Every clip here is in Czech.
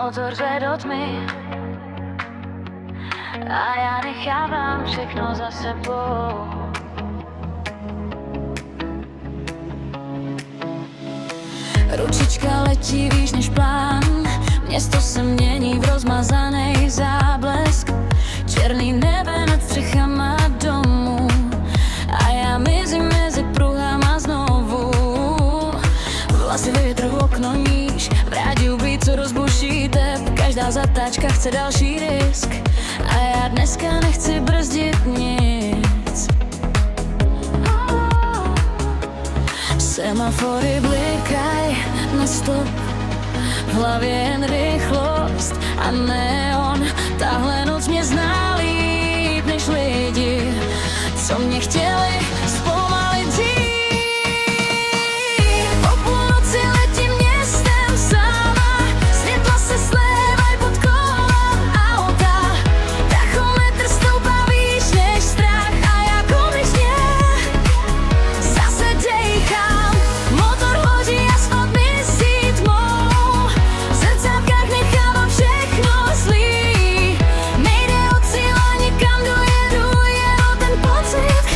motor řve do tmy a já nechávám všechno za sebou. Ručička letí výš než plán, město se mění v rozmazaný záblesk, černý nebe nad střechama domů a já mizím mezi pruhama znovu. Vlasy větru, okno níž, v rádiu beat, co rozbuší tep, každá zatáčka chce další risk a já dneska nechci brzdit nic. Semafory blikaj na stop, v hlavě jen rychlost a neon. Tahle noc mě zná líp než lidi, co mě chtěli zpomalit dřív. Po půlnoci letím městem sama, světla se slévaj pod kola auta, tachometr stoupá výš než strach a já konečně zase dejchám. Motor hoří, asfalt mizí tmou, v zrcátkách nechávám všechno zlý. Nejde o cíl ani kam dojedu, jen o ten pocit,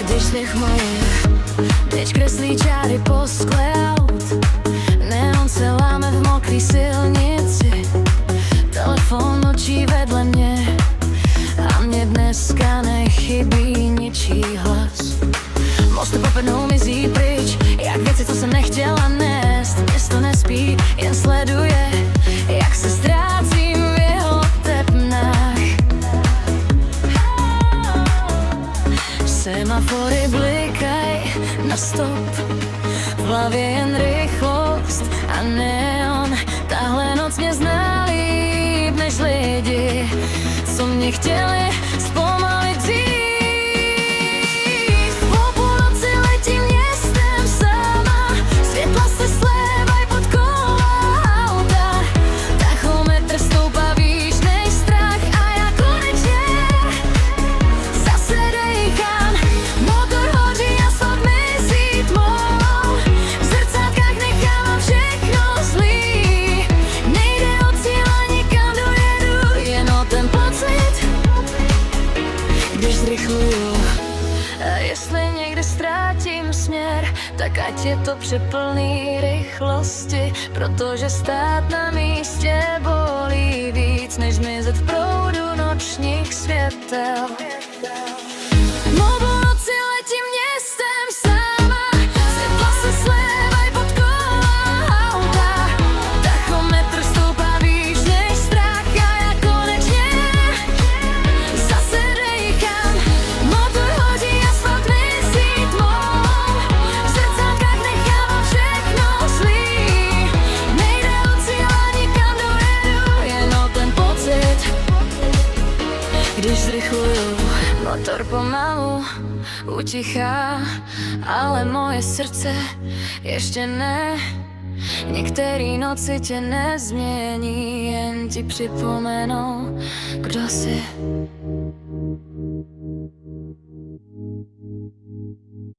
když dech moje teď kreslí čáry po skle aut. Neon se láme v mokrý silnici, telefon mlčí vedle mě a mě dneska nechybí ničí hlas. Mosty popadnou, mizí pryč, jak věci, co jsem nechtěla nést. Město nespí, jen sleduje, jak se ztrácím v jeho tepnách. Semafory blikaj na stop, v hlavě jen rychlost a neon. Tahle noc mě zná líp než lidi, co mě chtěli zpomalit dřív. Po půlnoci letím městem sama, světla se slévaj pod kola auta, tachometr stoupá výš než strach a já konečně zase dejchám. Motor hoří, asfalt mizí tmou, v zrcátkách nechávám všechno zlý. Nejde o cíl ani kam dojedu, jen o ten pocit, když zrychluju. A jestli někdy ztrátím směr, tak ať je to přeplný rychlosti, protože stát na místě bolí víc, než zmizet v proudu nočních světel. Po půlnoci letím městem sama, světla se slévaj pod kola auta, tachometr stoupá výš než strach a já konečně zase dejchám. Motor hoří, asfalt mizí tmou, v zrcátkách nechávám všechno zlý. Nejde o cíl ani kam dojedu, jen o ten pocit, když zrychluju. Motor pomalu utichá, ale moje srdce ještě ne. Některý noci tě nezmění, jen ti připomenou, kdo jsi.